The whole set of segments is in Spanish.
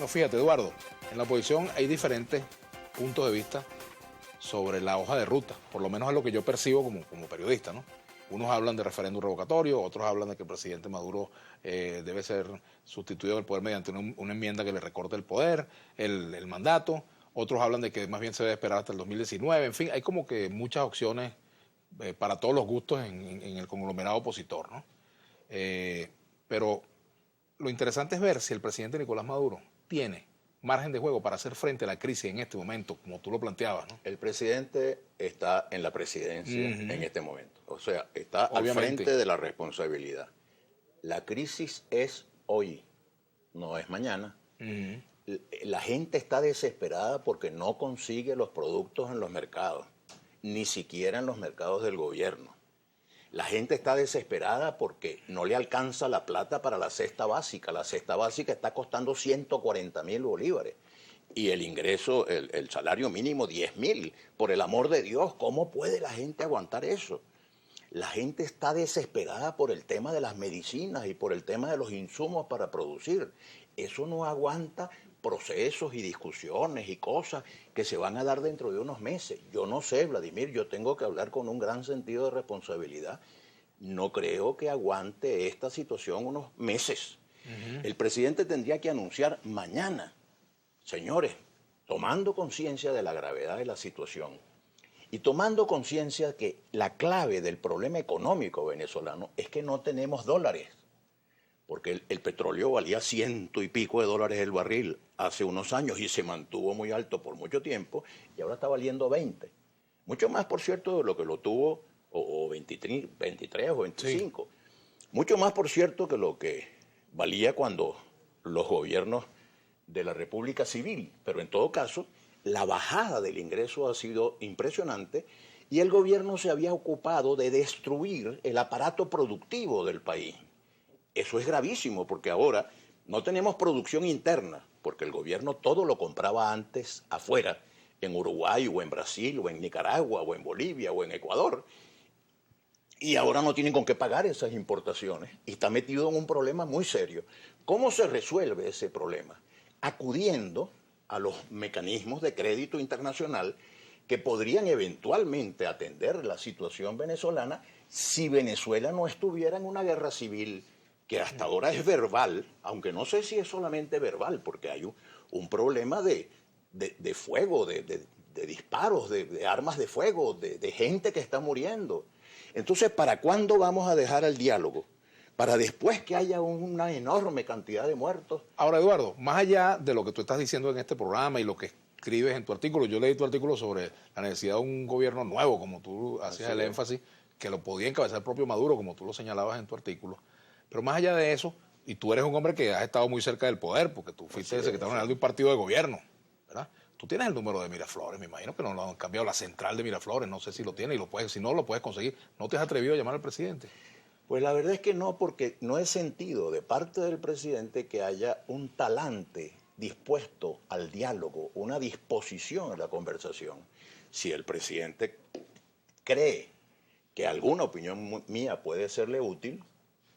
Bueno, fíjate, Eduardo, en la oposición hay diferentes puntos de vista sobre la hoja de ruta, por lo menos es lo que yo percibo como periodista, ¿no? Unos hablan de referéndum revocatorio, otros hablan de que el presidente Maduro debe ser sustituido del poder mediante una enmienda que le recorte el poder, el mandato. Otros hablan de que más bien se debe esperar hasta el 2019. En fin, hay como que muchas opciones para todos los gustos en el conglomerado opositor, ¿no? Pero lo interesante es ver si el presidente Nicolás Maduro tiene margen de juego para hacer frente a la crisis en este momento, como tú lo planteabas, ¿no? El presidente está en la presidencia en este momento. O sea, está Obviamente al frente de la responsabilidad. La crisis es hoy, no es mañana. La gente está desesperada porque no consigue los productos en los mercados, ni siquiera en los mercados del gobierno. La gente está desesperada porque no le alcanza la plata para la cesta básica. La cesta básica está costando 140.000 bolívares. Y el ingreso, el salario mínimo, 10.000. Por el amor de Dios, ¿cómo puede la gente aguantar eso? La gente está desesperada por el tema de las medicinas y por el tema de los insumos para producir. Eso no aguanta procesos y discusiones y cosas que se van a dar dentro de unos meses. Yo no sé, Vladimir, yo tengo que hablar con un gran sentido de responsabilidad. No creo que aguante esta situación unos meses. El presidente tendría que anunciar mañana, señores, tomando conciencia de la gravedad de la situación y tomando conciencia que la clave del problema económico venezolano es que no tenemos dólares. Porque el petróleo valía $100 y pico el barril hace unos años y se mantuvo muy alto por mucho tiempo y ahora está valiendo 20. Mucho más, por cierto, de lo que lo tuvo, o 23 o 25. Sí. Mucho más, por cierto, que lo que valía cuando los gobiernos de la República Civil. Pero en todo caso, la bajada del ingreso ha sido impresionante y el gobierno se había ocupado de destruir el aparato productivo del país. Eso es gravísimo porque ahora no tenemos producción interna, porque el gobierno todo lo compraba antes afuera, en Uruguay o en Brasil o en Nicaragua o en Bolivia o en Ecuador. Y ahora no tienen con qué pagar esas importaciones y está metido en un problema muy serio. ¿Cómo se resuelve ese problema? Acudiendo a los mecanismos de crédito internacional que podrían eventualmente atender la situación venezolana si Venezuela no estuviera en una guerra civil que hasta ahora es verbal, aunque no sé si es solamente verbal, porque hay un problema de fuego, de disparos, de armas de fuego, de gente que está muriendo. Entonces, ¿para cuándo vamos a dejar el diálogo? Para después que haya una enorme cantidad de muertos. Ahora, Eduardo, más allá de lo que tú estás diciendo en este programa y lo que escribes en tu artículo, yo leí tu artículo sobre la necesidad de un gobierno nuevo, como tú hacías el énfasis, que lo podía encabezar el propio Maduro, como tú lo señalabas en tu artículo. Pero más allá de eso, y tú eres un hombre que has estado muy cerca del poder, porque tú fuiste el secretario general de un partido de gobierno, ¿verdad? Tú tienes el número de Miraflores, me imagino que no lo han cambiado, la central de Miraflores, no sé si lo tienes, y lo puedes, si no lo puedes conseguir. ¿No te has atrevido a llamar al presidente? Pues la verdad es que no, porque no he sentido de parte del presidente que haya un talante dispuesto al diálogo, una disposición a la conversación. Si el presidente cree que alguna opinión mía puede serle útil,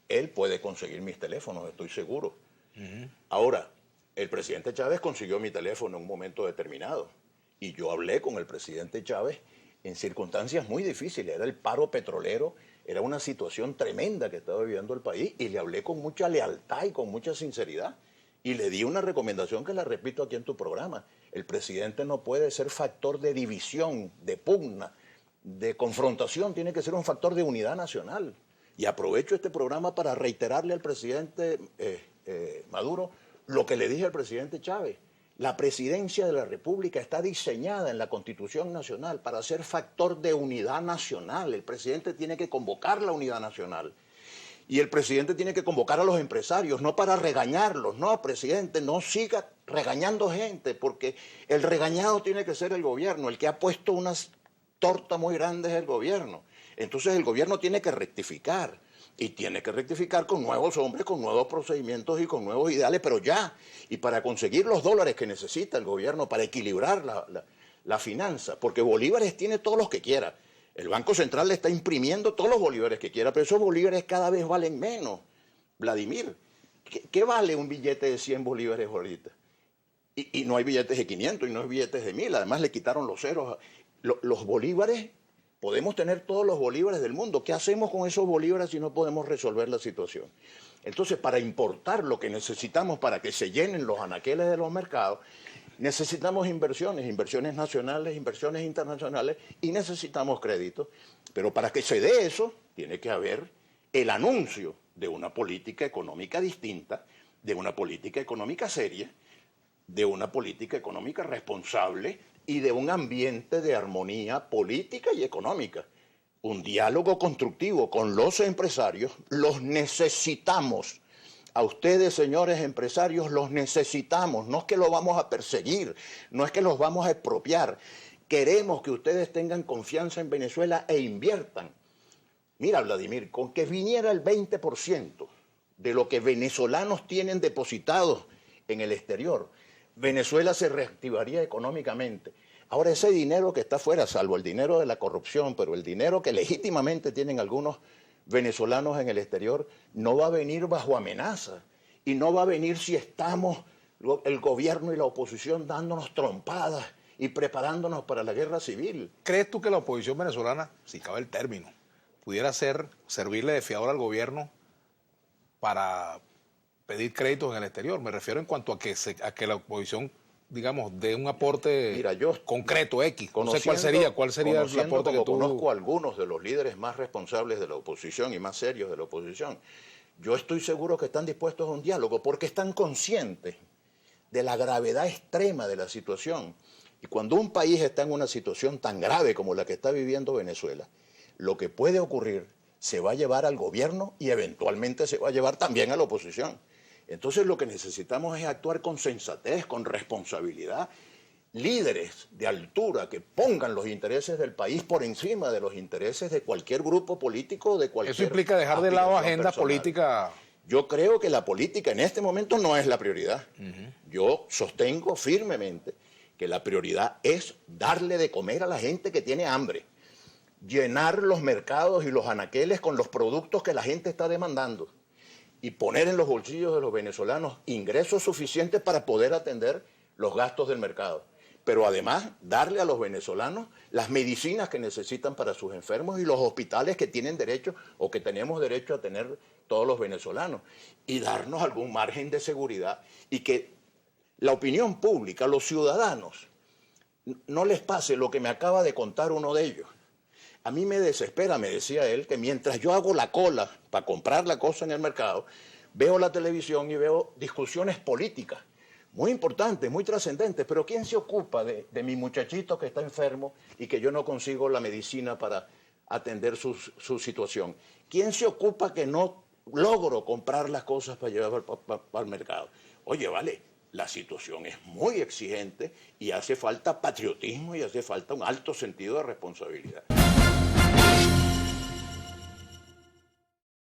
él puede conseguir mis teléfonos, estoy seguro. Ahora, el presidente Chávez consiguió mi teléfono en un momento determinado y yo hablé con el presidente Chávez en circunstancias muy difíciles. Era el paro petrolero, era una situación tremenda que estaba viviendo el país y le hablé con mucha lealtad y con mucha sinceridad y le di una recomendación que la repito aquí en tu programa. El presidente no puede ser factor de división, de pugna, de confrontación, tiene que ser un factor de unidad nacional. Y aprovecho este programa para reiterarle al presidente Maduro lo que le dije al presidente Chávez. La presidencia de la República está diseñada en la Constitución Nacional para ser factor de unidad nacional. El presidente tiene que convocar la unidad nacional. Y el presidente tiene que convocar a los empresarios, no para regañarlos. No, presidente, no siga regañando gente, porque el regañado tiene que ser el gobierno. El que ha puesto unas tortas muy grandes es el gobierno. Entonces el gobierno tiene que rectificar. Y tiene que rectificar con nuevos hombres, con nuevos procedimientos y con nuevos ideales, pero ya. Y para conseguir los dólares que necesita el gobierno para equilibrar la finanza, porque bolívares tiene todos los que quiera. El Banco Central le está imprimiendo todos los bolívares que quiera, pero esos bolívares cada vez valen menos. Vladimir, ¿qué vale un billete de 100 bolívares ahorita? Y no hay billetes de 500 y no hay billetes de 1000. Además le quitaron los ceros. Los bolívares, podemos tener todos los bolívares del mundo. ¿Qué hacemos con esos bolívares si no podemos resolver la situación? Entonces, para importar lo que necesitamos para que se llenen los anaqueles de los mercados, necesitamos inversiones nacionales, inversiones internacionales y necesitamos créditos. Pero para que se dé eso, tiene que haber el anuncio de una política económica distinta, de una política económica seria, de una política económica responsable y de un ambiente de armonía política y económica. Un diálogo constructivo con los empresarios, los necesitamos. A ustedes, señores empresarios, los necesitamos. No es que los vamos a perseguir, no es que los vamos a expropiar. Queremos que ustedes tengan confianza en Venezuela e inviertan. Mira, Vladimir, con que viniera el 20% de lo que venezolanos tienen depositados en el exterior, Venezuela se reactivaría económicamente. Ahora, ese dinero que está afuera, salvo el dinero de la corrupción, pero el dinero que legítimamente tienen algunos venezolanos en el exterior, no va a venir bajo amenaza. Y no va a venir si estamos, el gobierno y la oposición, dándonos trompadas y preparándonos para la guerra civil. ¿Crees tú que la oposición venezolana, si cabe el término, pudiera servirle de fiador al gobierno para pedir créditos en el exterior? Me refiero en cuanto a que la oposición, digamos, dé un aporte concreto, X. No sé cuál sería el aporte que tú... Conozco a algunos de los líderes más responsables de la oposición y más serios de la oposición. Yo estoy seguro que están dispuestos a un diálogo porque están conscientes de la gravedad extrema de la situación. Y cuando un país está en una situación tan grave como la que está viviendo Venezuela, lo que puede ocurrir se va a llevar al gobierno y eventualmente se va a llevar también a la oposición. Entonces lo que necesitamos es actuar con sensatez, con responsabilidad, líderes de altura que pongan los intereses del país por encima de los intereses de cualquier grupo político, de cualquier... Eso implica dejar de lado agenda política. Yo creo que la política en este momento no es la prioridad. Yo sostengo firmemente que la prioridad es darle de comer a la gente que tiene hambre, llenar los mercados y los anaqueles con los productos que la gente está demandando y poner en los bolsillos de los venezolanos ingresos suficientes para poder atender los gastos del mercado. Pero además, darle a los venezolanos las medicinas que necesitan para sus enfermos y los hospitales que tienen derecho o que tenemos derecho a tener todos los venezolanos. Y darnos algún margen de seguridad y que la opinión pública, los ciudadanos, no les pase lo que me acaba de contar uno de ellos. A mí me desespera, me decía él, que mientras yo hago la cola para comprar la cosa en el mercado, veo la televisión y veo discusiones políticas muy importantes, muy trascendentes, pero ¿quién se ocupa de mi muchachito que está enfermo y que yo no consigo la medicina para atender su situación? ¿Quién se ocupa que no logro comprar las cosas para llevar para el mercado? Oye, vale, la situación es muy exigente y hace falta patriotismo y hace falta un alto sentido de responsabilidad.